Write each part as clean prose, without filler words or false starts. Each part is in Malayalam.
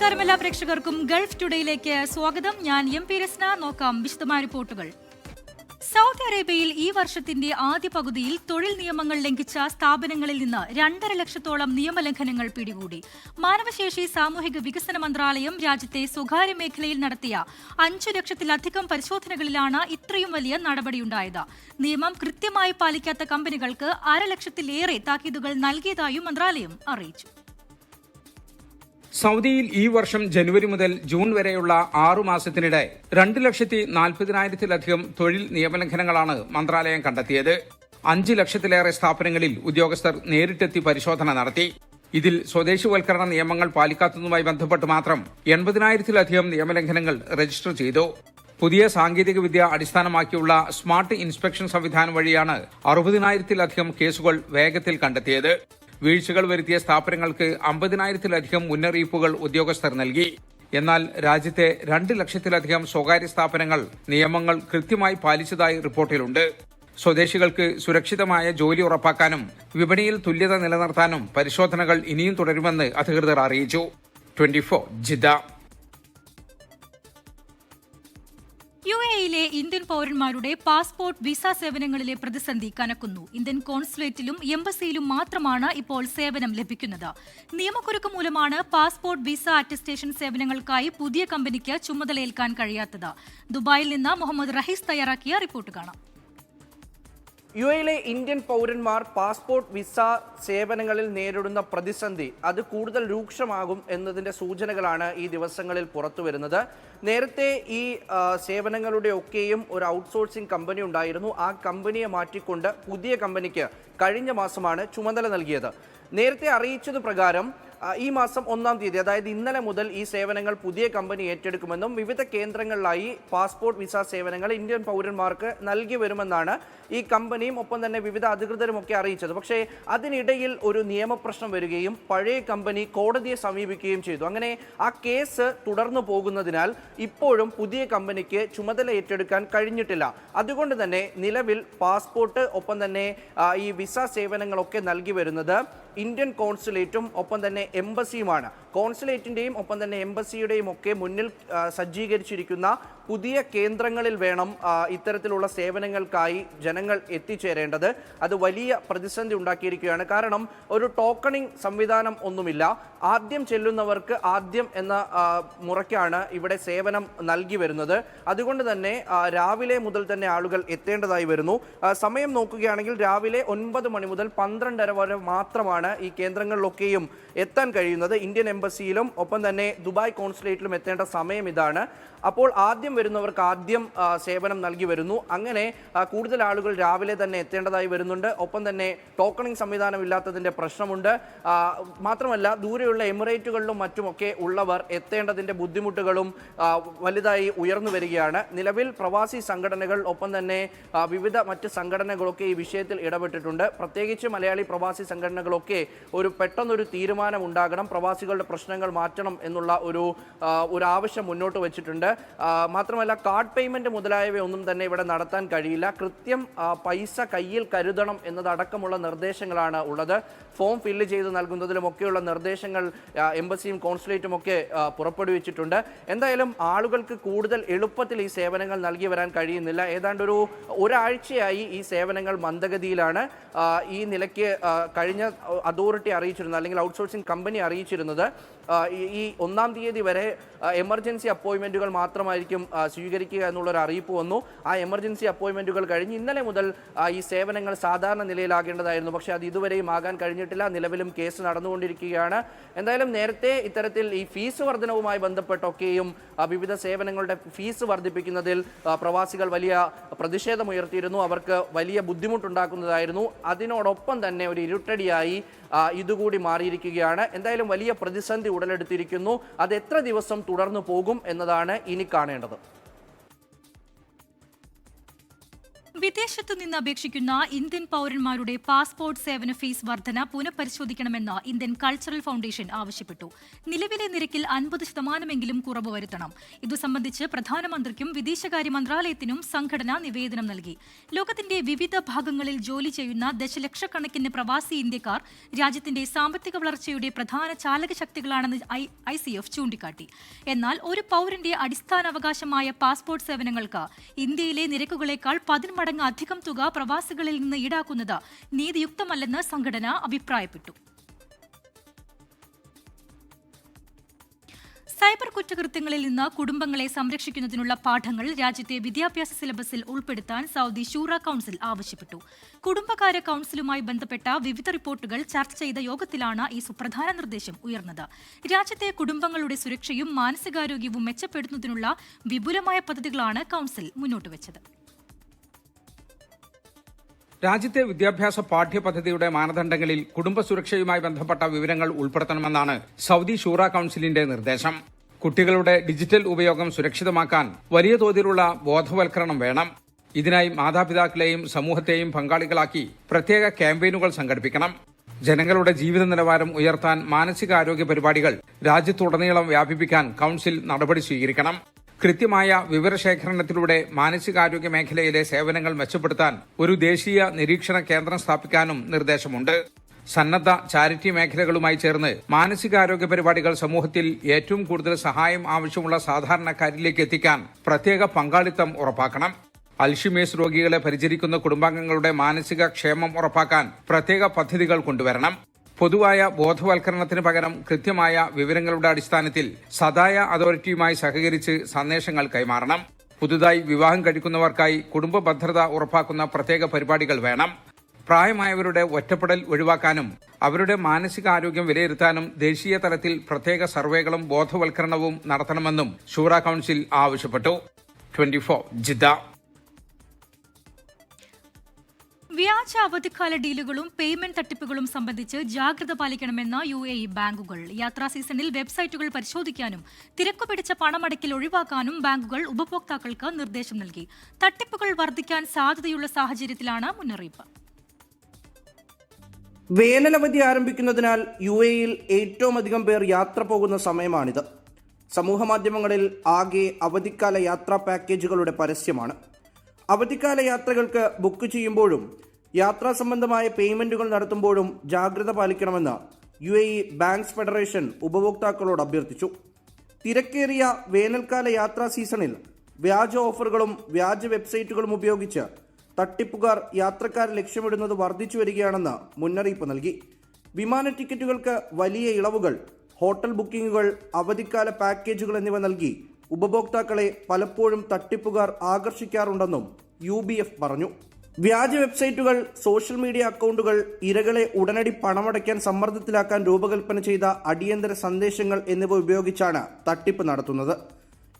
നമസ്കാരം എല്ലാ പ്രേക്ഷകർക്കും ഗൾഫ് ടുഡേയിലേക്ക് സ്വാഗതം. ഞാൻ എം.പി. രസ്ന. നോക്കാം വിശദമായ റിപ്പോർട്ടുകൾ. സൗദി അറേബ്യയിൽ ഈ വർഷത്തിന്റെ ആദ്യ പകുതിയിൽ തൊഴിൽ നിയമങ്ങൾ ലംഘിച്ച സ്ഥാപനങ്ങളിൽ നിന്ന് 2.5 ലക്ഷത്തോളം നിയമലംഘനങ്ങൾ പിടികൂടി. മാനവശേഷി സാമൂഹിക വികസന മന്ത്രാലയം രാജ്യത്തെ സ്വകാര്യ മേഖലയിൽ നടത്തിയ 5 ലക്ഷത്തിലധികം പരിശോധനകളിലാണ് ഇത്രയും വലിയ നടപടിയുണ്ടായത്. നിയമം കൃത്യമായി പാലിക്കാത്ത കമ്പനികൾക്ക് 1/2 ലക്ഷത്തിലേറെ താക്കീതുകൾ നൽകിയതായും മന്ത്രാലയം അറിയിച്ചു. സൗദിയിൽ ഈ വർഷം ജനുവരി മുതൽ ജൂൺ വരെയുള്ള 6 മാസത്തിനിടെ 2,40,000-ലധികം തൊഴിൽ നിയമലംഘനങ്ങളാണ് മന്ത്രാലയം കണ്ടെത്തിയത്. 5 ലക്ഷത്തിലേറെ സ്ഥാപനങ്ങളിൽ ഉദ്യോഗസ്ഥർ നേരിട്ടെത്തി പരിശോധന നടത്തി. ഇതിൽ സ്വദേശിവൽക്കരണ നിയമങ്ങൾ പാലിക്കാത്തതുമായി ബന്ധപ്പെട്ട് മാത്രം 80,000-ലധികം നിയമലംഘനങ്ങൾ രജിസ്റ്റർ ചെയ്തു. പുതിയ സാങ്കേതികവിദ്യ അടിസ്ഥാനമാക്കിയുള്ള സ്മാർട്ട് ഇൻസ്പെക്ഷൻ സംവിധാനം വഴിയാണ് 60,000-ലധികം കേസുകൾ വേഗത്തിൽ കണ്ടെത്തിയത്. വീഴ്ചകൾ വരുത്തിയ സ്ഥാപനങ്ങൾക്ക് 50,000-ലധികം മുന്നറിയിപ്പുകൾ ഉദ്യോഗസ്ഥർ നൽകി. എന്നാൽ രാജ്യത്തെ 2 ലക്ഷത്തിലധികം സ്വകാര്യ സ്ഥാപനങ്ങൾ നിയമങ്ങൾ കൃത്യമായി പാലിച്ചതായി റിപ്പോർട്ടിലുണ്ട്. സ്വദേശികൾക്ക് സുരക്ഷിതമായ ജോലി ഉറപ്പാക്കാനും വിപണിയിൽ തുല്യത നിലനിർത്താനും പരിശോധനകൾ ഇനിയും തുടരുമെന്ന് അധികൃതർ അറിയിച്ചു. 24 ജിദ്ദ. യുഎഇയിലെ ഇന്ത്യൻ പൌരന്മാരുടെ പാസ്പോർട്ട് വിസ സേവനങ്ങളിലെ പ്രതിസന്ധി കനക്കുന്നു. ഇന്ത്യൻ കോൺസുലേറ്റിലും എംബസിയിലും മാത്രമാണ് ഇപ്പോൾ സേവനം ലഭിക്കുന്നത്. നിയമക്കുരുക്ക് മൂലമാണ് പാസ്പോർട്ട് വിസ അറ്റസ്റ്റേഷൻ സേവനങ്ങൾക്കായി പുതിയ കമ്പനിക്ക് ചുമതലയേൽക്കാൻ കഴിയാത്തത്. ദുബായിൽ നിന്ന് മുഹമ്മദ് റഹീസ് തയ്യാറാക്കിയ റിപ്പോർട്ട് കാണാം. യുഎയിലെ ഇന്ത്യൻ പൗരന്മാർ പാസ്പോർട്ട് വിസ സേവനങ്ങളിൽ നേരിടുന്ന പ്രതിസന്ധി അത് കൂടുതൽ രൂക്ഷമാകും എന്നതിൻ്റെ സൂചനകളാണ് ഈ ദിവസങ്ങളിൽ പുറത്തു വരുന്നത്. നേരത്തെ ഈ സേവനങ്ങളുടെ ഒക്കെയും ഒരു ഔട്ട്സോഴ്സിംഗ് കമ്പനി ഉണ്ടായിരുന്നു. ആ കമ്പനിയെ മാറ്റിക്കൊണ്ട് പുതിയ കമ്പനിക്ക് കഴിഞ്ഞ മാസമാണ് ചുമതല നൽകിയത്. നേരത്തെ അറിയിച്ചത് പ്രകാരം ഈ മാസം 1-ാം തീയതി, അതായത് ഇന്നലെ മുതൽ ഈ സേവനങ്ങൾ പുതിയ കമ്പനി ഏറ്റെടുക്കുമെന്നും വിവിധ കേന്ദ്രങ്ങളിലായി പാസ്പോർട്ട് വിസ സേവനങ്ങൾ ഇന്ത്യൻ പൗരന്മാർക്ക് നൽകി വരുമെന്നാണ് ഈ കമ്പനിയും ഒപ്പം തന്നെ വിവിധ അധികൃതരുമൊക്കെ അറിയിച്ചത്. പക്ഷേ അതിനിടയിൽ ഒരു നിയമപ്രശ്നം വരികയും പഴയ കമ്പനി കോടതിയെ സമീപിക്കുകയും ചെയ്തു. അങ്ങനെ ആ കേസ് തുടർന്നു പോകുന്നതിനാൽ ഇപ്പോഴും പുതിയ കമ്പനിക്ക് ചുമതല ഏറ്റെടുക്കാൻ കഴിഞ്ഞിട്ടില്ല. അതുകൊണ്ട് തന്നെ നിലവിൽ പാസ്പോർട്ട് ഒപ്പം തന്നെ ഈ വിസ സേവനങ്ങളൊക്കെ നൽകി വരുന്നത് ഇന്ത്യൻ കോൺസുലേറ്റും ഒപ്പം തന്നെ എംബസിയുമാണ്. കോൺസുലേറ്റിൻ്റെയും ഒപ്പം തന്നെ എംബസിയുടെയും ഒക്കെ മുന്നിൽ സജ്ജീകരിച്ചിരിക്കുന്ന പുതിയ കേന്ദ്രങ്ങളിൽ വേണം ഇത്തരത്തിലുള്ള സേവനങ്ങൾക്കായി ജനങ്ങൾ എത്തിച്ചേരേണ്ടത്. അത് വലിയ പ്രതിസന്ധി ഉണ്ടാക്കിയിരിക്കുകയാണ്. കാരണം ഒരു ടോക്കണിംഗ് സംവിധാനം ഒന്നുമില്ല. ആദ്യം ചെല്ലുന്നവർക്ക് ആദ്യം എന്ന മുറയ്ക്കാണ് ഇവിടെ സേവനം നൽകി വരുന്നത്. അതുകൊണ്ട് തന്നെ രാവിലെ മുതൽ തന്നെ ആളുകൾ എത്തേണ്ടതായി വരുന്നു. സമയം നോക്കുകയാണെങ്കിൽ രാവിലെ 9 മണി മുതൽ 12:30 വരെ മാത്രമാണ് ഈ കേന്ദ്രങ്ങളിലൊക്കെയും എത്താൻ കഴിയുന്നത്. ഇന്ത്യൻ എംബസിയിലും ഒപ്പം തന്നെ ദുബായ് കോൺസുലേറ്റിലും എത്തേണ്ട സമയം ഇതാണ്. അപ്പോൾ ആദ്യം വരുന്നവർക്ക് ആദ്യം സേവനം നൽകി വരുന്നു. അങ്ങനെ കൂടുതൽ ആളുകൾ രാവിലെ തന്നെ എത്തേണ്ടതായി വരുന്നുണ്ട്. ഒപ്പം തന്നെ ടോക്കണിംഗ് സംവിധാനം ഇല്ലാത്തതിൻ്റെ പ്രശ്നമുണ്ട്. മാത്രമല്ല ദൂരെയുള്ള എമിറേറ്റുകളിലും മറ്റുമൊക്കെ ഉള്ളവർ എത്തേണ്ടതിൻ്റെ ബുദ്ധിമുട്ടുകളും വലുതായി ഉയർന്നു വരികയാണ്. നിലവിൽ പ്രവാസി സംഘടനകൾ ഒപ്പം തന്നെ വിവിധ മറ്റ് സംഘടനകളൊക്കെ ഈ വിഷയത്തിൽ ഇടപെട്ടിട്ടുണ്ട്. പ്രത്യേകിച്ച് മലയാളി പ്രവാസി സംഘടനകളൊക്കെ പെട്ടെന്നൊരു തീരുമാനം ഉണ്ടാകണം, പ്രവാസികളുടെ പ്രശ്നങ്ങൾ മാറ്റണം എന്നുള്ള ഒരു ആവശ്യം മുന്നോട്ട് വെച്ചിട്ടുണ്ട്. മാത്രമല്ല കാർഡ് പേയ്മെന്റ് മുതലായവയൊന്നും തന്നെ ഇവിടെ നടത്താൻ കഴിയില്ല. കൃത്യം പൈസ കയ്യിൽ കരുതണം എന്നതടക്കമുള്ള നിർദ്ദേശങ്ങളാണ് ഉള്ളത്. ഫോം ഫില്ല് ചെയ്ത് നൽകുന്നതിലുമൊക്കെയുള്ള നിർദ്ദേശങ്ങൾ എംബസിയും കോൺസുലേറ്റും ഒക്കെ പുറപ്പെടുവിച്ചിട്ടുണ്ട്. എന്തായാലും ആളുകൾക്ക് കൂടുതൽ എളുപ്പത്തിൽ ഈ സേവനങ്ങൾ നൽകി വരാൻ കഴിയുന്നില്ല. ഏതാണ്ട് ഒരാഴ്ചയായി ഈ സേവനങ്ങൾ മന്ദഗതിയിലാണ്. ഈ നിലയ്ക്ക് കഴിഞ്ഞ അതോറിറ്റി അറിയിച്ചിരുന്നത് അല്ലെങ്കിൽ ഔട്ട്സോഴ്സിംഗ് കമ്പനി അറിയിച്ചിരുന്നത് ഈ 1-ാം തീയതി വരെ എമർജൻസി അപ്പോയിൻമെൻറ്റുകൾ മാത്രമായിരിക്കും സ്വീകരിക്കുക എന്നുള്ളൊരു അറിയിപ്പ് വന്നു. ആ എമർജൻസി അപ്പോയിൻമെൻറ്റുകൾ കഴിഞ്ഞ് ഇന്നലെ മുതൽ ഈ സേവനങ്ങൾ സാധാരണ നിലയിലാകേണ്ടതായിരുന്നു. പക്ഷേ അത് ഇതുവരെയും ആകാൻ കഴിഞ്ഞിട്ടില്ല. നിലവിലും കേസ് നടന്നുകൊണ്ടിരിക്കുകയാണ്. എന്തായാലും നേരത്തെ ഇത്തരത്തിൽ ഈ ഫീസ് വർധനവുമായി ബന്ധപ്പെട്ടൊക്കെയും വിവിധ സേവനങ്ങളുടെ ഫീസ് വർദ്ധിപ്പിക്കുന്നതിൽ പ്രവാസികൾ വലിയ പ്രതിഷേധമുയർത്തിയിരുന്നു. അവർക്ക് വലിയ ബുദ്ധിമുട്ടുണ്ടാക്കുന്നതായിരുന്നു. അതിനോടൊപ്പം തന്നെ ഒരു ഇരുട്ടടിയായി ഇതുകൂടി മാറിയിരിക്കുകയാണ്. എന്തായാലും വലിയ പ്രതിസന്ധി ഉടലെടുത്തിരിക്കുന്നു. അത് എത്ര ദിവസം തുടർന്നു പോകും എന്നതാണ് ഇനി കാണേണ്ടത്. വിദേശത്തു നിന്ന് അപേക്ഷിക്കുന്ന ഇന്ത്യൻ പൌരന്മാരുടെ പാസ്പോർട്ട് സേവന ഫീസ് വർധന പുനഃപരിശോധിക്കണമെന്ന് ഇന്ത്യൻ കൾച്ചറൽ ഫൗണ്ടേഷൻ ആവശ്യപ്പെട്ടു. നിലവിലെ നിരക്കിൽ 50% കുറവ് വരുത്തണം. ഇതു സംബന്ധിച്ച് പ്രധാനമന്ത്രിക്കും വിദേശകാര്യ മന്ത്രാലയത്തിനും സംഘടന നിവേദനം നൽകി. ലോകത്തിന്റെ വിവിധ ഭാഗങ്ങളിൽ ജോലി ചെയ്യുന്ന ദശലക്ഷക്കണക്കിന് പ്രവാസി ഇന്ത്യക്കാർ രാജ്യത്തിന്റെ സാമ്പത്തിക വളർച്ചയുടെ പ്രധാന ചാലക ശക്തികളാണെന്ന് ICF ചൂണ്ടിക്കാട്ടി. എന്നാൽ ഒരു പൌരന്റെ അടിസ്ഥാനാവകാശമായ പാസ്പോർട്ട് സേവനങ്ങൾക്ക് ഇന്ത്യയിലെ നിരക്കുകളേക്കാൾ 10 മടങ്ങ് അധികം തുക പ്രവാസികളിൽ നിന്ന് ഈടാക്കുന്നത് നീതിയുക്തമല്ലെന്ന് സംഘടന അഭിപ്രായപ്പെട്ടു. സൈബർ കുറ്റകൃത്യങ്ങളിൽ നിന്ന് കുടുംബങ്ങളെ സംരക്ഷിക്കുന്നതിനുള്ള പാഠങ്ങൾ രാജ്യത്തെ വിദ്യാഭ്യാസ സിലബസിൽ ഉൾപ്പെടുത്താൻ സൗദി ഷൂറ കൌൺസിൽ ആവശ്യപ്പെട്ടു. കുടുംബകാര്യ കൌൺസിലുമായി ബന്ധപ്പെട്ട വിവിധ റിപ്പോർട്ടുകൾ ചർച്ച ചെയ്ത യോഗത്തിലാണ് ഈ സുപ്രധാന നിർദ്ദേശം ഉയർന്നത്. രാജ്യത്തെ കുടുംബങ്ങളുടെ സുരക്ഷയും മാനസികാരോഗ്യവും മെച്ചപ്പെടുത്തുന്നതിനുള്ള വിപുലമായ പദ്ധതികളാണ് കൌൺസിൽ മുന്നോട്ടുവച്ചത്. രാജ്യത്തെ വിദ്യാഭ്യാസ പാഠ്യപദ്ധതിയുടെ മാനദണ്ഡങ്ങളിൽ കുടുംബസുരക്ഷയുമായി ബന്ധപ്പെട്ട വിവരങ്ങൾ ഉൾപ്പെടുത്തണമെന്നാണ് സൗദി ഷൂറ കൌൺസിലിന്റെ നിർദ്ദേശം. കുട്ടികളുടെ ഡിജിറ്റൽ ഉപയോഗം സുരക്ഷിതമാക്കാൻ വലിയ തോതിലുള്ള ബോധവൽക്കരണം വേണം. ഇതിനായി മാതാപിതാക്കളെയും സമൂഹത്തെയും പങ്കാളികളാക്കി പ്രത്യേക ക്യാമ്പയിനുകൾ സംഘടിപ്പിക്കണം. ജനങ്ങളുടെ ജീവിത നിലവാരം ഉയർത്താൻ മാനസികാരോഗ്യ പരിപാടികൾ രാജ്യത്തുടനീളം വ്യാപിപ്പിക്കാൻ കൌൺസിൽ നടപടി സ്വീകരിക്കണം. കൃത്യമായ വിവരശേഖരണത്തിലൂടെ മാനസികാരോഗ്യ മേഖലയിലെ സേവനങ്ങൾ മെച്ചപ്പെടുത്താൻ ഒരു ദേശീയ നിരീക്ഷണ കേന്ദ്രം സ്ഥാപിക്കാനും നിർദ്ദേശമുണ്ട്. സന്നദ്ധ ചാരിറ്റി മേഖലകളുമായി ചേർന്ന് മാനസികാരോഗ്യ പരിപാടികൾ സമൂഹത്തിൽ ഏറ്റവും കൂടുതൽ സഹായം ആവശ്യമുള്ള സാധാരണക്കാരിലേക്ക് എത്തിക്കാൻ പ്രത്യേക പങ്കാളിത്തം ഉറപ്പാക്കണം. അൽഷിമേഴ്സ് രോഗികളെ പരിചരിക്കുന്ന കുടുംബാംഗങ്ങളുടെ മാനസിക ക്ഷേമം ഉറപ്പാക്കാൻ പ്രത്യേക പദ്ധതികൾ കൊണ്ടുവരണം. പൊതുവായ ബോധവൽക്കരണത്തിന് പകരം കൃത്യമായ വിവരങ്ങളുടെ അടിസ്ഥാനത്തിൽ സദായ അതോറിറ്റിയുമായി സഹകരിച്ച് സന്ദേശങ്ങൾ കൈമാറണം. പുതുതായി വിവാഹം കഴിക്കുന്നവർക്കായി കുടുംബ ഭദ്രത ഉറപ്പാക്കുന്ന പ്രത്യേക പരിപാടികൾ വേണം. പ്രായമായവരുടെ ഒറ്റപ്പെടൽ ഒഴിവാക്കാനും അവരുടെ മാനസികാരോഗ്യം വിലയിരുത്താനും ദേശീയ തലത്തിൽ പ്രത്യേക സർവേകളും ബോധവൽക്കരണവും നടത്തണമെന്നും ഷൂറ കൌൺസിൽ ആവശ്യപ്പെട്ടു. 24 ജിദ്ദ. വ്യാജ അവധിക്കാല ഡീലുകളും പേയ്മെന്റ് തട്ടിപ്പുകളും സംബന്ധിച്ച് ജാഗ്രത പാലിക്കണമെന്ന് UAE ബാങ്കുകൾ. യാത്രാ സീസണിൽ വെബ്സൈറ്റുകൾ പരിശോധിക്കാനും തിരക്കുപിടിച്ച പണമടയ്ക്കൽ ഒഴിവാക്കാനും ബാങ്കുകൾ ഉപഭോക്താക്കൾക്ക് നിർദ്ദേശം നൽകി. തട്ടിപ്പുകൾ വർദ്ധിക്കാൻ സാധ്യതയുള്ള സാഹചര്യത്തിലാണ് മുന്നറിയിപ്പ്. വേനലവധി ആരംഭിക്കുന്നതിനാൽ UAEയിൽ ഏറ്റവും അധികം പേർ യാത്ര പോകുന്ന സമയമാണിത്. സമൂഹമാധ്യമങ്ങളിൽ ആകെ അവധിക്കാല യാത്രാ പാക്കേജുകളുടെ പരസ്യമാണ്. അവധിക്കാല യാത്രകൾക്ക് ബുക്ക് ചെയ്യുമ്പോഴും യാത്രാ സംബന്ധമായ പേയ്മെന്റുകൾ നടത്തുമ്പോഴും ജാഗ്രത പാലിക്കണമെന്ന് UAE ബാങ്ക്സ് ഫെഡറേഷൻ ഉപഭോക്താക്കളോട് അഭ്യർത്ഥിച്ചു. തിരക്കേറിയ വേനൽക്കാല യാത്രാ സീസണിൽ വ്യാജ ഓഫറുകളും വ്യാജ വെബ്സൈറ്റുകളും ഉപയോഗിച്ച് തട്ടിപ്പുകാർ യാത്രക്കാരെ ലക്ഷ്യമിടുന്നത് വർദ്ധിച്ചു വരികയാണെന്ന് മുന്നറിയിപ്പ് നൽകി. വിമാന ടിക്കറ്റുകൾക്ക് വലിയ ഇളവുകൾ, ഹോട്ടൽ ബുക്കിംഗുകൾ, അവധിക്കാല പാക്കേജുകൾ എന്നിവ നൽകി ഉപഭോക്താക്കളെ പലപ്പോഴും തട്ടിപ്പുകാർ ആകർഷിക്കാറുണ്ടെന്നും UBF പറഞ്ഞു. വ്യാജ വെബ്സൈറ്റുകൾ, സോഷ്യൽ മീഡിയ അക്കൗണ്ടുകൾ ഇരകളെ ഉടനടി പണമടയ്ക്കാൻ സമ്മർദ്ദത്തിലാക്കാൻ രൂപകൽപ്പന ചെയ്ത അടിയന്തര സന്ദേശങ്ങൾ എന്നിവ ഉപയോഗിച്ചാണ് തട്ടിപ്പ് നടത്തുന്നത്.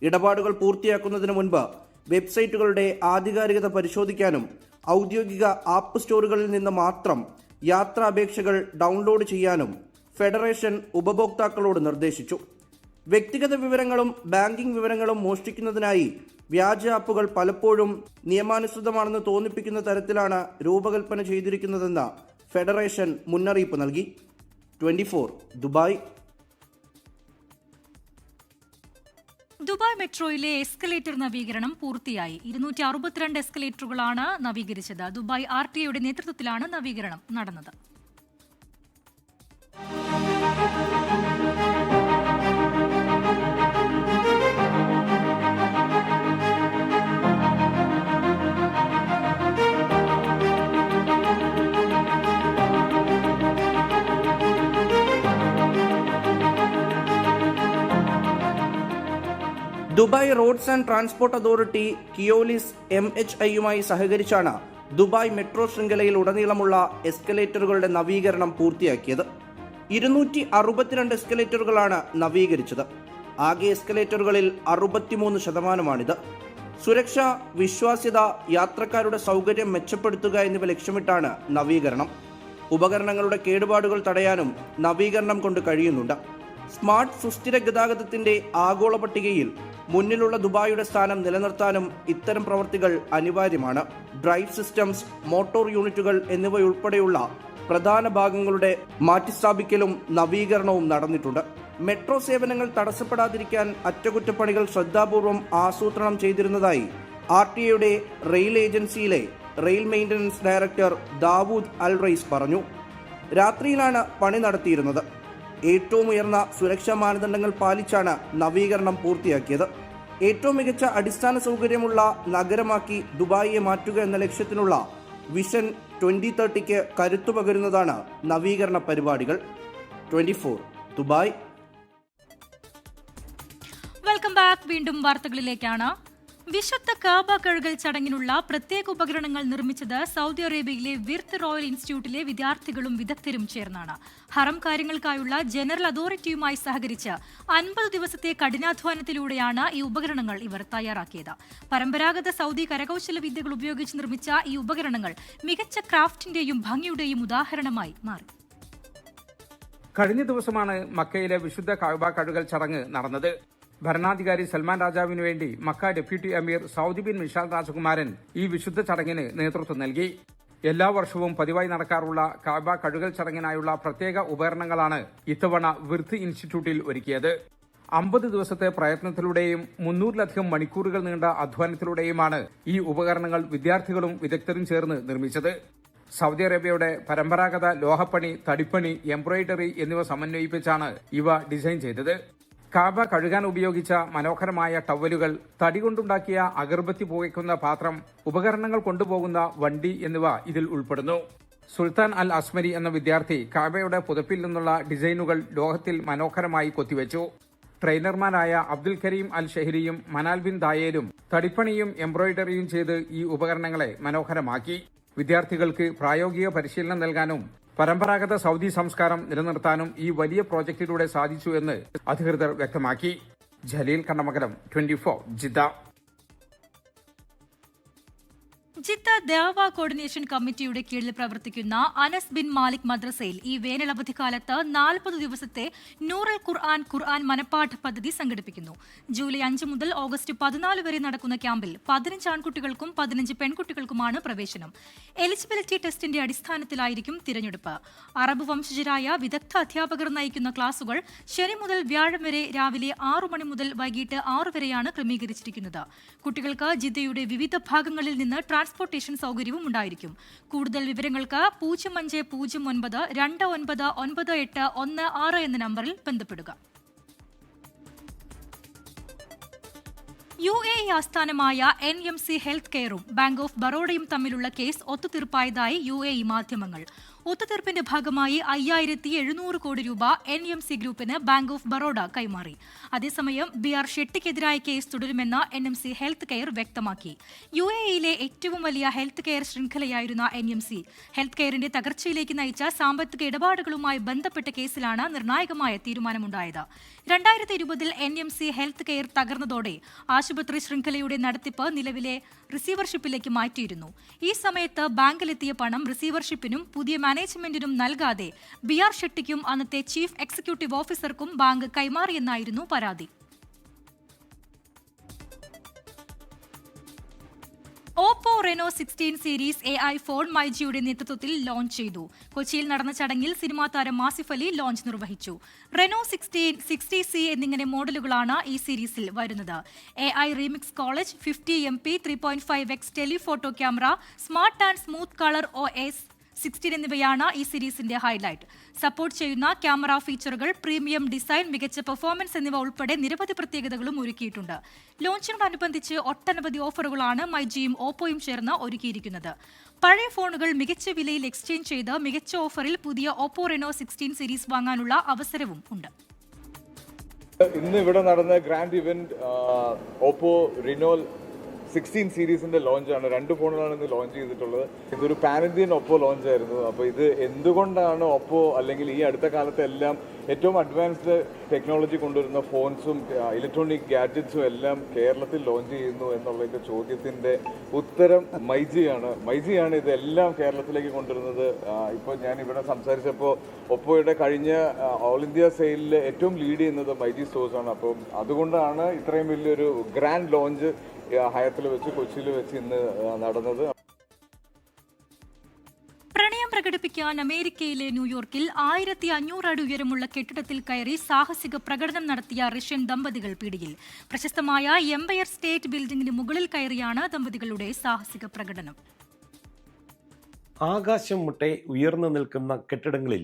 ഇടപാടുകൾ പൂർത്തിയാക്കുന്നതിന് മുൻപ് വെബ്സൈറ്റുകളുടെ ആധികാരികത പരിശോധിക്കാനും ഔദ്യോഗിക ആപ്പ് സ്റ്റോറുകളിൽ നിന്ന് മാത്രം യാത്രാ അപേക്ഷകൾ ഡൗൺലോഡ് ചെയ്യാനും ഫെഡറേഷൻ ഉപഭോക്താക്കളോട് നിർദ്ദേശിച്ചു. വ്യക്തിഗത വിവരങ്ങളും ബാങ്കിംഗ് വിവരങ്ങളും മോഷ്ടിക്കുന്നതിനായി വ്യാജ ആപ്പുകൾ പലപ്പോഴും നിയമാനുസൃതമാണെന്ന് തോന്നിപ്പിക്കുന്ന തരത്തിലാണ് രൂപകൽപ്പന ചെയ്തിരിക്കുന്നതെന്ന് ഫെഡറേഷൻ മുന്നറിയിപ്പ് നൽകി. 24 ദുബായ്. ദുബായ് മെട്രോയിലെ എസ്കലേറ്റർ നവീകരണം പൂർത്തിയായി. 262 എസ്കലേറ്ററുകളാണ് നവീകരിച്ചത്. ദുബായ് RTA നേതൃത്വത്തിലാണ് നവീകരണം നടന്നത്. Dubai roads and transport authority Keolis MHIയുമായി സഹകരിച്ചാണ് ദുബായ് മെട്രോ ശൃംഖലയിൽ ഉടനീളമുള്ള എസ്കലേറ്ററുകളുടെ നവീകരണം പൂർത്തിയാക്കിയത്. 262 എസ്കലേറ്ററുകളാണ് നവീകരിച്ചത്. ആകെ എസ്കലേറ്ററുകളിൽ 63%. സുരക്ഷ, വിശ്വാസ്യത, യാത്രക്കാരുടെ സൗകര്യം മെച്ചപ്പെടുത്തുക എന്നിവ ലക്ഷ്യമിട്ടാണ് നവീകരണം. ഉപകരണങ്ങളുടെ കേടുപാടുകൾ തടയാനും നവീകരണം കൊണ്ട് കഴിയുന്നുണ്ട്. സ്മാർട്ട് സുസ്ഥിര ഗതാഗതത്തിന്റെ ആഗോള പട്ടികയിൽ മുന്നിലുള്ള ദുബായിയുടെ സ്ഥാനം നിലനിർത്താനും ഇത്തരം പ്രവൃത്തികൾ അനിവാര്യമാണ്. ഡ്രൈവ് സിസ്റ്റംസ്, മോട്ടോർ യൂണിറ്റുകൾ എന്നിവയുൾപ്പെടെയുള്ള പ്രധാന ഭാഗങ്ങളുടെ മാറ്റിസ്ഥാപിക്കലും നവീകരണവും നടന്നിട്ടുണ്ട്. മെട്രോ സേവനങ്ങൾ തടസ്സപ്പെടാതിരിക്കാൻ അറ്റകുറ്റപ്പണികൾ ശ്രദ്ധാപൂർവം ആസൂത്രണം ചെയ്തിരുന്നതായി RTA റെയിൽ ഏജൻസിയിലെ rail maintenance director Dawood Al Rais പറഞ്ഞു. രാത്രിയിലാണ് പണി നടത്തിയിരുന്നത്. ഏറ്റവും ഉയർന്ന സുരക്ഷാ മാനദണ്ഡങ്ങൾ പാലിച്ചാണ് നവീകരണം പൂർത്തിയാക്കിയത്. ഏറ്റവും മികച്ച അടിസ്ഥാന സൗകര്യമുള്ള നഗരമാക്കി ദുബായിയെ മാറ്റുക എന്ന ലക്ഷ്യത്തിനുള്ള വിഷൻ 2030 കരുത്തു പകരുന്നതാണ് നവീകരണ പരിപാടികൾ. 24 ദുബായ്. Welcome back. വീണ്ടും വാർത്തകളിലേക്കാണ്. വിശുദ്ധ കാബ കഴുകൽ ചടങ്ങിനുള്ള പ്രത്യേക ഉപകരണങ്ങൾ നിർമ്മിച്ചത് സൗദി അറേബ്യയിലെ വിർത്ത് റോയൽ ഇൻസ്റ്റിറ്റ്യൂട്ടിലെ വിദ്യാർത്ഥികളും വിദഗ്ധരും ചേർന്നാണ്. ഹറം കാര്യങ്ങൾക്കായുള്ള ജനറൽ അതോറിറ്റിയുമായി സഹകരിച്ച് 50 ദിവസത്തെ കഠിനാധ്വാനത്തിലൂടെയാണ് ഈ ഉപകരണങ്ങൾ ഇവർ തയ്യാറാക്കിയത്. പരമ്പരാഗത സൗദി കരകൗശല വിദ്യകൾ ഉപയോഗിച്ച് നിർമ്മിച്ച ഈ ഉപകരണങ്ങൾ മികച്ച ക്രാഫ്റ്റിന്റെയും ഭംഗിയുടെയും ഉദാഹരണമായി മാറി. കഴിഞ്ഞ ദിവസമാണ് മക്കയിലെ വിശുദ്ധ കഅബ കഴുകൽ ചടങ്ങ് നടന്നത്. ഭരണാധികാരി സൽമാൻ രാജാവിനു വേണ്ടി മക്ക ഡെപ്യൂട്ടി അമീർ സൗദി ബിൻ മിഷാൽ രാജകുമാരൻ ഈ വിശുദ്ധ ചടങ്ങിന് നേതൃത്വം നൽകി. എല്ലാ വർഷവും പതിവായി നടക്കാറുള്ള കഅബ കഴുകൽ ചടങ്ങിനായുള്ള പ്രത്യേക ഉപകരണങ്ങളാണ് ഇത്തവണ വിർത്ത് ഇൻസ്റ്റിറ്റ്യൂട്ടിൽ ഒരുക്കിയത്. 50 ദിവസത്തെ പ്രയത്നത്തിലൂടെയും 300-ലധികം മണിക്കൂറുകൾ നീണ്ട അധ്വാനത്തിലൂടെയുമാണ് ഈ ഉപകരണങ്ങൾ വിദ്യാർത്ഥികളും വിദഗ്ധരും ചേർന്ന് നിർമ്മിച്ചത്. സൗദി അറേബ്യയുടെ പരമ്പരാഗത ലോഹപ്പണി, തടിപ്പണി, എംബ്രോയിഡറി എന്നിവ സമന്വയിപ്പിച്ചാണ് ഇവ ഡിസൈൻ ചെയ്തത്. കാബ കഴുകാൻ ഉപയോഗിച്ച മനോഹരമായ ടവലുകൾ, തടി കൊണ്ടുണ്ടാക്കിയ അഗർബത്തി പുകയ്ക്കുന്ന പാത്രം, ഉപകരണങ്ങൾ കൊണ്ടുപോകുന്ന വണ്ടി എന്നിവ ഇതിൽ ഉൾപ്പെടുന്നു. സുൽത്താൻ അൽ അസ്മരി എന്ന വിദ്യാർത്ഥി കാബയുടെ പുതപ്പിൽ നിന്നുള്ള ഡിസൈനുകൾ ലോഹത്തിൽ മനോഹരമായി കൊത്തിവെച്ചു. ട്രെയിനർമാരായ അബ്ദുൽ കരീം അൽ ഷെഹരിയും മനാൽ ബിൻ ദായേലും തടിപ്പണിയും എംബ്രോയിഡറിയും ചെയ്ത് ഈ ഉപകരണങ്ങളെ മനോഹരമാക്കി. വിദ്യാർത്ഥികൾക്ക് പ്രായോഗിക പരിശീലനം നൽകാനും പരമ്പരാഗത സൗദി സംസ്കാരം നിലനിർത്താനും ഈ വലിയ പ്രോജക്റ്റിലൂടെ സാധിച്ചു എന്ന് അധികൃതർ വ്യക്തമാക്കി. ജലീൽ കണ്ണമംഗലം, 24 ജിദ്ദ. ജിദ്ദ ദേവ കോർഡിനേഷൻ കമ്മിറ്റിയുടെ കീഴിൽ പ്രവർത്തിക്കുന്ന അനസ് ബിൻ മാലിക് മദ്രസയിൽ ഈ വേനലവധിക്കാലത്ത് 40 ദിവസത്തെ നൂറുൽ ഖുർആൻ മനപ്പാഠ പദ്ധതി സംഘടിപ്പിക്കുന്നു. ജൂലൈ 5 മുതൽ ഓഗസ്റ്റ് 14 വരെ നടക്കുന്ന ക്യാമ്പിൽ 15 ആൺകുട്ടികൾക്കും 15 പെൺകുട്ടികൾക്കുമാണ് പ്രവേശനം. എലിജിബിലിറ്റി ടെസ്റ്റിന്റെ അടിസ്ഥാനത്തിലായിരിക്കും തിരഞ്ഞെടുപ്പ്. അറബ് വംശജരായ വിദഗ്ധ അധ്യാപകർ നയിക്കുന്ന ക്ലാസുകൾ ശനി മുതൽ വ്യാഴം വരെ രാവിലെ 6 മണി മുതൽ വൈകിട്ട് 6 വരെയാണ് ക്രമീകരിച്ചിരിക്കുന്നത്. കുട്ടികൾക്ക് ജിദ്ദയുടെ വിവിധ ഭാഗങ്ങളിൽ നിന്ന് ട്രാൻസ്പോർട്ടേഷൻ സൗകര്യവും ഉണ്ടായിരിക്കും. കൂടുതൽ വിവരങ്ങൾക്ക് 0509299816 എന്ന നമ്പറിൽ ബന്ധപ്പെടുക. UAE ആസ്ഥാനമായ NMC ഹെൽത്ത് കെയറും ബാങ്ക് ഓഫ് ബറോഡയും തമ്മിലുള്ള കേസ് ഒത്തുതീർപ്പായതായി UAE മാധ്യമങ്ങൾ. ഒത്തുതീർപ്പിന്റെ ഭാഗമായി 5700 കോടി രൂപ NMC ഗ്രൂപ്പിന് ബാങ്ക് ഓഫ് ബറോഡ കൈമാറി. അതേസമയം BR ഷെട്ടിക്കെതിരായ കേസ് തുടരുമെന്ന് NMC ഹെൽത്ത് കെയർ വ്യക്തമാക്കി. UAEയിലെ ഏറ്റവും വലിയ ഹെൽത്ത് കെയർ ശൃംഖലയായിരുന്ന NMC ഹെൽത്ത് കെയറിന്റെ തകർച്ചയിലേക്ക് നയിച്ച സാമ്പത്തിക ഇടപാടുകളുമായി ബന്ധപ്പെട്ട കേസിലാണ് നിർണായകമായ തീരുമാനമുണ്ടായത്. 2020-ൽ NMC ഹെൽത്ത് കെയർ തകർന്നതോടെ ആശുപത്രി ശൃംഖലയുടെ നടത്തിപ്പ് നിലവിലെ റിസീവർഷിപ്പിലേക്ക് മാറ്റിയിരുന്നു. ഈ സമയത്ത് ബാങ്കിലെത്തിയ പണം റിസീവർഷിപ്പിനും പുതിയ മാനേജ്മെന്റിനും നൽകാതെ BR ഷെട്ടിക്കും അന്നത്തെ ചീഫ് എക്സിക്യൂട്ടീവ് ഓഫീസർക്കും ബാങ്ക് കൈമാറിയെന്നായിരുന്നു പരാതി. Oppo Reno 16 series AI phone മൈജിയുടെ നേതൃത്വത്തിൽ ലോഞ്ച് ചെയ്തു. കൊച്ചിയിൽ നടന്ന ചടങ്ങിൽ സിനിമാ താരം ആസിഫ് അലി ലോഞ്ച് നിർവഹിച്ചു. റെനോ 16, 60C എന്നിങ്ങനെ മോഡലുകളാണ് ഈ സീരീസിൽ വരുന്നത്. AI remix college, 50 MP 3.5x telephoto camera, smart and smooth colour OS 16 എന്നിവയാണ് ഈ സീരീസിന്റെ ഹൈലൈറ്റ്. സപ്പോർട്ട് ചെയ്യുന്ന ക്യാമറ ഫീച്ചറുകൾ, പ്രീമിയം ഡിസൈൻ, മികച്ച പെർഫോമൻസ് എന്നിവ ഉൾപ്പെടെ നിരവധി പ്രത്യേകതകളും ഒരുക്കിയിട്ടുണ്ട്. ലോഞ്ചിനോടനുബന്ധിച്ച് ഒട്ടനവധി ഓഫറുകളാണ് മൈജിയും ഓപ്പോയും ചേർന്ന് ഒരുക്കിയിരിക്കുന്നത്. പഴയ ഫോണുകൾ മികച്ച വിലയിൽ എക്സ്ചേഞ്ച് ചെയ്ത് മികച്ച ഓഫറിൽ പുതിയ ഓപ്പോ റെനോ 16 സീരീസ് വാങ്ങാനുള്ള അവസരവും ഉണ്ട്. ഇന്ന് ഇവിടെ നടന്ന ഗ്രാൻഡ് ഇവന്റ് ഓപ്പോ റെനോ 16 സീരീസിന്റെ ലോഞ്ചാണ്. 2 ഫോണുകളാണ് ഇന്ന് ലോഞ്ച് ചെയ്തിട്ടുള്ളത്. ഇതൊരു പാൻ ഇന്ത്യൻ ഒപ്പോ ലോഞ്ച് ആയിരുന്നു. അപ്പോൾ ഇത് എന്തുകൊണ്ടാണ് ഒപ്പോ അല്ലെങ്കിൽ ഈ അടുത്ത കാലത്ത് എല്ലാം ഏറ്റവും അഡ്വാൻസ്ഡ് ടെക്നോളജി കൊണ്ടുവരുന്ന ഫോൺസും ഇലക്ട്രോണിക് ഗാഡ്ജറ്റ്സും എല്ലാം കേരളത്തിൽ ലോഞ്ച് ചെയ്യുന്നു എന്നുള്ളതിൻ്റെ ചോദ്യത്തിൻ്റെ ഉത്തരം മൈജിയാണ് ഇതെല്ലാം കേരളത്തിലേക്ക് കൊണ്ടുവരുന്നത്. ഇപ്പോൾ ഞാൻ ഇവിടെ സംസാരിച്ചപ്പോൾ ഒപ്പോയുടെ കഴിഞ്ഞ ഓൾ ഇന്ത്യ സെയിലിൽ ഏറ്റവും ലീഡ് ചെയ്യുന്നത് മൈജി സ്റ്റോഴ്സാണ്. അപ്പം അതുകൊണ്ടാണ് ഇത്രയും വലിയൊരു ഗ്രാൻഡ് ലോഞ്ച് ഹയത്തിൽ വെച്ച് കൊച്ചിയിൽ വെച്ച് ഇന്ന് നടന്നത്. പ്രണയം പ്രകടിപ്പിക്കാൻ അമേരിക്കയിലെ ന്യൂയോർക്കിൽ 1500 അടി ഉയരമുള്ള കെട്ടിടത്തിൽ കയറി സാഹസിക പ്രകടനം നടത്തിയ റഷ്യൻ ദമ്പതികൾ പിടിയിൽ. പ്രശസ്തമായ എംപയർ സ്റ്റേറ്റ് ബിൽഡിംഗിന് മുകളിൽ കയറിയാണ് ദമ്പതികളുടെ സാഹസിക പ്രകടനം. ആകാശം മുട്ടെ ഉയർന്നു നിൽക്കുന്ന കെട്ടിടങ്ങളിൽ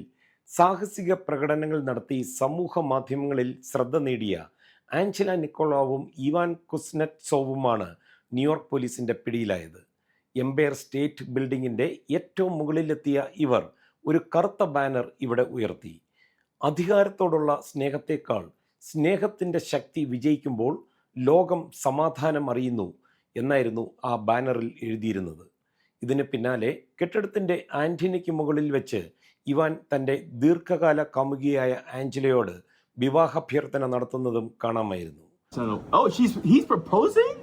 സാഹസിക പ്രകടനങ്ങൾ നടത്തി സമൂഹ മാധ്യമങ്ങളിൽ ശ്രദ്ധ നേടിയ ആഞ്ചല നിക്കോളാവും ഇവാൻ കുസ്നെറ്റ്സോവുമാണ് ന്യൂയോർക്ക് പോലീസിന്റെ പിടിയിലായത്. എംപയർ സ്റ്റേറ്റ് ബിൽഡിങ്ങിന്റെ ഏറ്റവും മുകളിലെത്തിയ ഇവർ ഒരു കറുത്ത ബാനർ ഇവിടെ ഉയർത്തി. അധികാരത്തോടുള്ള സ്നേഹത്തേക്കാൾ സ്നേഹത്തിന്റെ ശക്തി വിജയിക്കുമ്പോൾ ലോകം സമാധാനം അറിയുന്നു എന്നായിരുന്നു ആ ബാനറിൽ എഴുതിയിരുന്നത്. ഇതിന് പിന്നാലെ കെട്ടിടത്തിന്റെ ആന്റിനയ്ക്ക് മുകളിൽ വെച്ച് ഇവാൻ തന്റെ ദീർഘകാല കാമുകിയായ ആഞ്ചലയോട് വിവാഹാഭ്യർത്ഥന നടത്തുന്നതും കാണാമായിരുന്നു. Oh, he's proposing?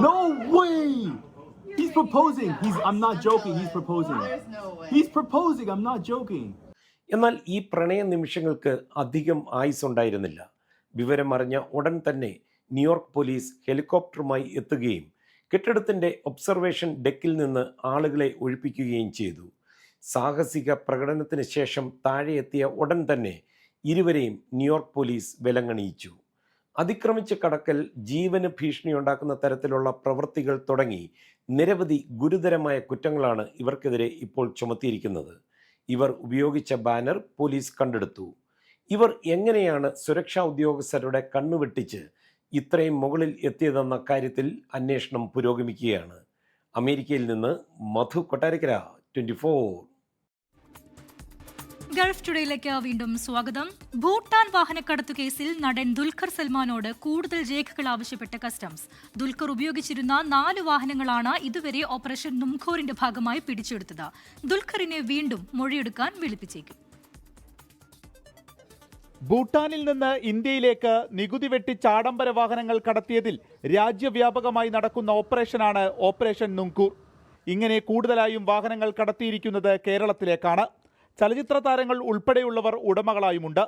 No way. He's proposing. I'm not joking. He's proposing. There's no way. He's proposing. I'm not joking. എന്നാൽ ഈ പ്രണയ നിമിഷങ്ങൾക്ക് അധികം ആയുസ്സുണ്ടായിരുന്നില്ല. വിവരമറിഞ്ഞ ഉടൻ തന്നെ ന്യൂയോർക്ക് പോലീസ് ഹെലികോപ്റ്ററുമായി എത്തുകയും കെട്ടിടത്തിന്റെ ഒബ്സർവേഷൻ ഡെക്കിൽ നിന്ന് ആളുകളെ ഒഴിപ്പിക്കുകയും ചെയ്തു. സാഹസിക പ്രകടനത്തിന് ശേഷം താഴെ എത്തിയ ഉടൻ തന്നെ ഇരുവരെയും ന്യൂയോർക്ക് പോലീസ് വിലങ്ങണിയിച്ചു. അതിക്രമിച്ച് കടക്കൽ, ജീവന് ഭീഷണിയുണ്ടാക്കുന്ന തരത്തിലുള്ള പ്രവൃത്തികൾ തുടങ്ങി നിരവധി ഗുരുതരമായ കുറ്റങ്ങളാണ് ഇവർക്കെതിരെ ഇപ്പോൾ ചുമത്തിയിരിക്കുന്നത്. ഇവർ ഉപയോഗിച്ച ബാനർ പോലീസ് കണ്ടെടുത്തു. ഇവർ എങ്ങനെയാണ് സുരക്ഷാ ഉദ്യോഗസ്ഥരുടെ കണ്ണുവെട്ടിച്ച് ഇത്രയും മുകളിൽ എത്തിയതെന്ന കാര്യത്തിൽ അന്വേഷണം പുരോഗമിക്കുകയാണ്. അമേരിക്കയിൽ നിന്ന് മധു കൊട്ടാരക്കര, 24. ഗൾഫ് ടുഡേയിലേക്ക് വീണ്ടും സ്വാഗതം. ഭൂട്ടാൻ വാഹനക്കടത്തു കേസിൽ നടൻ ദുൽഖർ സൽമാനോട് കൂടുതൽ രേഖകൾ ആവശ്യപ്പെട്ട കസ്റ്റംസ്. ദുൽഖർ ഉപയോഗിച്ചിരുന്ന 4 വാഹനങ്ങളാണ് ഇതുവരെ ഓപ്പറേഷൻ നുംഖോറിന്റെ ഭാഗമായി പിടിച്ചെടുത്തത്. ദുൽഖറിനെ വീണ്ടും മൊഴിയെടുക്കാൻ വിളിപ്പിച്ചേക്കും. ഭൂട്ടാനിൽ നിന്ന് ഇന്ത്യയിലേക്ക് നികുതി വെട്ടിച്ച് ആഡംബര വാഹനങ്ങൾ കടത്തിയതിൽ രാജ്യവ്യാപകമായി നടക്കുന്ന ഓപ്പറേഷനാണ് ഓപ്പറേഷൻ നുംകൂർ. ഇങ്ങനെ കൂടുതലായും വാഹനങ്ങൾ കടത്തിയിരിക്കുന്നത് കേരളത്തിലേക്കാണ്. ചലച്ചിത്ര താരങ്ങൾ ഉൾപ്പെടെയുള്ളവർ ഉടമകളായുമുണ്ട്.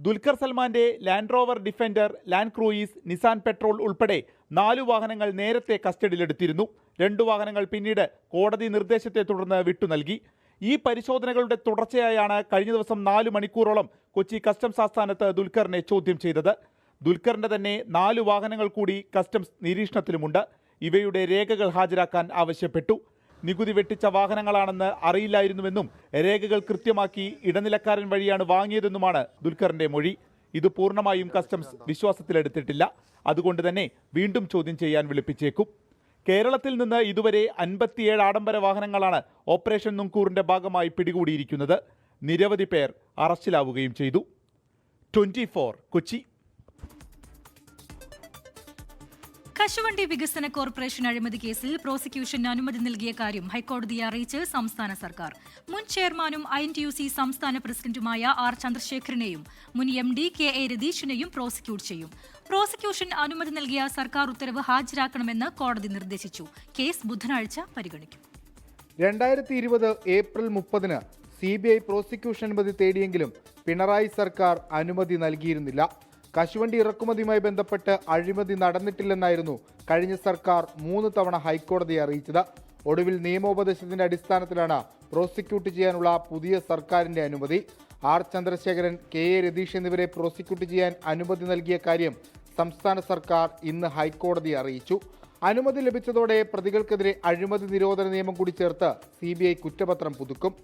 ദുൽഖർ സൽമാന്റെ land rover defender, land cruise, Nissan petrol ഉൾപ്പെടെ 4 വാഹനങ്ങൾ നേരത്തെ കസ്റ്റഡിയിലെടുത്തിരുന്നു. 2 വാഹനങ്ങൾ പിന്നീട് കോടതി നിർദ്ദേശത്തെ തുടർന്ന് വിട്ടു നൽകി. ഈ പരിശോധനകളുടെ തുടർച്ചയായാണ് കഴിഞ്ഞ ദിവസം 4 മണിക്കൂറോളം കൊച്ചി കസ്റ്റംസ് ആസ്ഥാനത്ത് ദുൽഖറിനെ ചോദ്യം ചെയ്തത്. ദുൽഖറിന്റെ തന്നെ 4 വാഹനങ്ങൾ കൂടി കസ്റ്റംസ് നിരീക്ഷണത്തിലുമുണ്ട്. ഇവയുടെ രേഖകൾ ഹാജരാക്കാൻ ആവശ്യപ്പെട്ടു. നികുതി വെട്ടിച്ച വാഹനങ്ങളാണെന്ന് അറിയില്ലായിരുന്നുവെന്നും രേഖകൾ കൃത്യമാക്കി ഇടനിലക്കാരൻ വഴിയാണ് വാങ്ങിയതെന്നുമാണ് ദുൽഖറിന്റെ മൊഴി. ഇത് പൂർണ്ണമായും കസ്റ്റംസ് വിശ്വാസത്തിലെടുത്തിട്ടില്ല. അതുകൊണ്ട് തന്നെ വീണ്ടും ചോദ്യം ചെയ്യാൻ വിളിപ്പിച്ചേക്കും. കേരളത്തിൽ നിന്ന് ഇതുവരെ 57 ആഡംബര വാഹനങ്ങളാണ് ഓപ്പറേഷൻ നുംകൂറിന്റെ ഭാഗമായി പിടികൂടിയിരിക്കുന്നത്. നിരവധി പേർ അറസ്റ്റിലാവുകയും ചെയ്തു. 24 കൊച്ചി. കശുവണ്ടി വികസന കോർപ്പറേഷൻ അഴിമതി കേസിൽ പ്രോസിക്യൂഷന് അനുമതി നൽകിയ കാര്യം ഹൈക്കോടതിയെ അറിയിച്ച് സംസ്ഥാന സർക്കാർ. മുൻ ചെയർമാനും INTUC സംസ്ഥാന പ്രസിഡന്റുമായ R ചന്ദ്രശേഖരനെയും മുൻ MD KA രതീഷിനെയും പ്രോസിക്യൂട്ട് ചെയ്യും. പ്രോസിക്യൂഷൻ അനുമതി നൽകിയ സർക്കാർ ഉത്തരവ് ഹാജരാക്കണമെന്ന് കോടതി നിർദ്ദേശിച്ചു. കേസ് ബുധനാഴ്ച പരിഗണിക്കും. 2020 ഏപ്രിൽ 30-ന് CBI പ്രോസിക്യൂഷൻ അനുമതി തേടിയെങ്കിലും പിണറായി സർക്കാർ അനുമതി നൽകിയിരുന്നില്ല. കശുവണ്ടി ഇറക്കുമതിയുമായി ബന്ധപ്പെട്ട് അഴിമതി നടന്നിട്ടില്ലെന്നായിരുന്നു കഴിഞ്ഞ സർക്കാർ 3 തവണ ഹൈക്കോടതിയെ അറിയിച്ചത്. ഒടുവിൽ നിയമോപദേശത്തിന്റെ അടിസ്ഥാനത്തിലാണ് പ്രോസിക്യൂട്ട് ചെയ്യാനുള്ള പുതിയ സർക്കാരിന്റെ അനുമതി. R ചന്ദ്രശേഖരൻ, KA രതീഷ് എന്നിവരെ പ്രോസിക്യൂട്ട് ചെയ്യാൻ അനുമതി നൽകിയ കാര്യം സംസ്ഥാന സർക്കാർ ഇന്ന് ഹൈക്കോടതിയെ അറിയിച്ചു. അനുമതി ലഭിച്ചതോടെ പ്രതികൾക്കെതിരെ അഴിമതി നിരോധന നിയമം കൂടി ചേർത്ത് CBI കുറ്റപത്രം പുതുക്കും.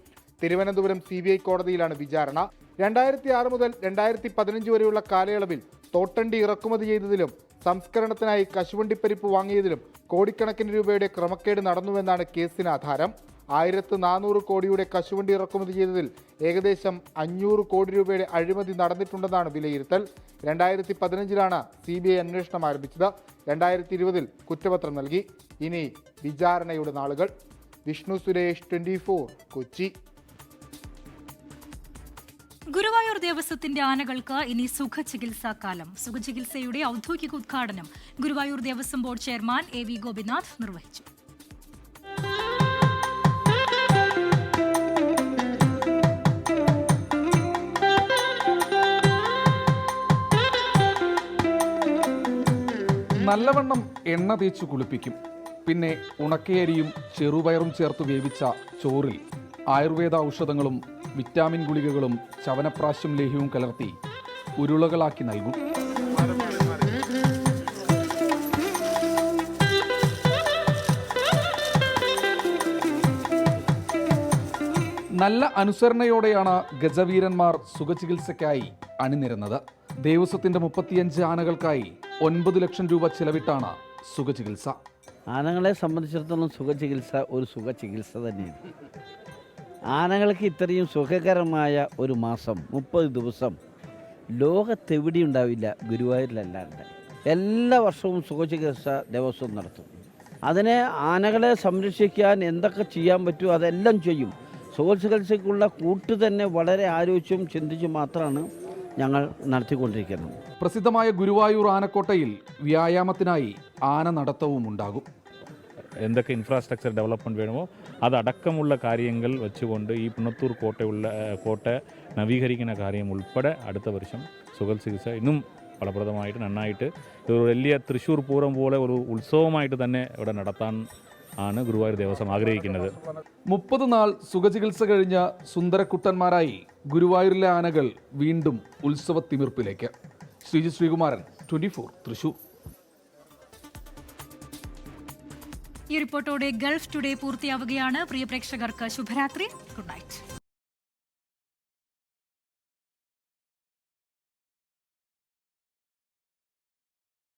തിരുവനന്തപുരം CBI കോടതിയിലാണ് വിചാരണ. 2006 മുതൽ 2015 വരെയുള്ള കാലയളവിൽ തോട്ടണ്ടി ഇറക്കുമതി ചെയ്തതിലും സംസ്കരണത്തിനായി കശുവണ്ടിപ്പരിപ്പ് വാങ്ങിയതിലും കോടിക്കണക്കിന് രൂപയുടെ ക്രമക്കേട് നടന്നുവെന്നാണ് കേസിന് ആധാരം. 1400 കോടിയുടെ കശുവണ്ടി ഇറക്കുമതി ചെയ്തതിൽ ഏകദേശം 500 കോടി രൂപയുടെ അഴിമതി നടന്നിട്ടുണ്ടെന്നാണ് വിലയിരുത്തൽ. 2015-ലാണ് CBI അന്വേഷണം ആരംഭിച്ചത്. 2020-ൽ കുറ്റപത്രം നൽകി. ഇനി വിചാരണയുടെ നാളുകൾ. വിഷ്ണു സുരേഷ്, 24 കൊച്ചി. ഗുരുവായൂർ ദേവസ്വത്തിന്റെ ആനകൾക്ക് ഇനി സുഖചികിത്സാ കാലം. സുഖചികിത്സയുടെ ഔദ്യോഗിക ഉദ്ഘാടനം Guruvayur Devaswom board chairman AV Gopinath നിർവഹിച്ചു. നല്ലവണ്ണം എണ്ണ തേച്ചു കുളിപ്പിക്കും. പിന്നെ ഉണക്കയരിയും ചെറുപയറും ചേർത്ത് വേവിച്ച ചോറിൽ ആയുർവേദ ഔഷധങ്ങളും വിറ്റാമിൻ ഗുളികകളും ചവനപ്രാശം ലേഹ്യവും കലർത്തി ഉരുളകളാക്കി നൽകും. നല്ല അനുസരണയോടെയാണ് ഗജവീരന്മാർ സുഖചികിത്സയ്ക്കായി അണിനിരുന്നത്. ദേവസ്വത്തിന്റെ 35 ആനകൾക്കായി 9 ലക്ഷം രൂപ ചെലവിട്ടാണ് സുഖചികിത്സ. ആനകളെ സംബന്ധിച്ചിടത്തോളം സുഖചികിത്സ ഒരു സുഖചികിത്സ തന്നെയാണ്. ആനകൾക്ക് ഇത്രയും സുഖകരമായ ഒരു മാസം 30 ദിവസം ലോകത്തെവിടെയും ഉണ്ടാവില്ല, ഗുരുവായൂരിലല്ലാണ്ട്. എല്ലാ വർഷവും സുഖചികിത്സ ദേവസ്വം നടത്തും. അതിനെ ആനകളെ സംരക്ഷിക്കാൻ എന്തൊക്കെ ചെയ്യാൻ പറ്റുമോ അതെല്ലാം ചെയ്യും. സുഖചികിത്സയ്ക്കുള്ള കൂട്ട് തന്നെ വളരെ ആലോചിച്ചും ചിന്തിച്ചും മാത്രമാണ് ഞങ്ങൾ നടത്തിക്കൊണ്ടിരിക്കുന്നത്. പ്രസിദ്ധമായ ഗുരുവായൂർ ആനക്കോട്ടയിൽ വ്യായാമത്തിനായി ആന നടത്തവും ഉണ്ടാകും. എന്തൊക്കെ ഇൻഫ്രാസ്ട്രക്ചർ ഡെവലപ്മെൻറ്റ് വേണമോ അതടക്കമുള്ള കാര്യങ്ങൾ വെച്ചുകൊണ്ട് ഈ പുന്നത്തൂർ കോട്ട നവീകരിക്കുന്ന കാര്യം ഉൾപ്പെടെ അടുത്ത വർഷം സുഖചികിത്സ ഇന്നും ഫലപ്രദമായിട്ട് നന്നായിട്ട് ഒരു വലിയ തൃശ്ശൂർ പൂരം പോലെ ഒരു ഉത്സവമായിട്ട് തന്നെ ഇവിടെ നടത്താൻ ആണ് ഗുരുവായൂർ ദേവസ്വം ആഗ്രഹിക്കുന്നത്. 30 നാൾ സുഖചികിത്സ കഴിഞ്ഞ സുന്ദരക്കുട്ടന്മാരായി ഗുരുവായൂരിലെ ആനകൾ വീണ്ടും ഉത്സവത്തിമിർപ്പിലേക്ക്. ശ്രീകുമാരൻ, 24 തൃശൂർ. ഈ റിപ്പോർട്ടോടെ ഗൾഫ് ടുഡേ പൂർത്തിയാവുകയാണ്. പ്രിയ പ്രേക്ഷകർക്ക് ശുഭരാത്രി. Good night.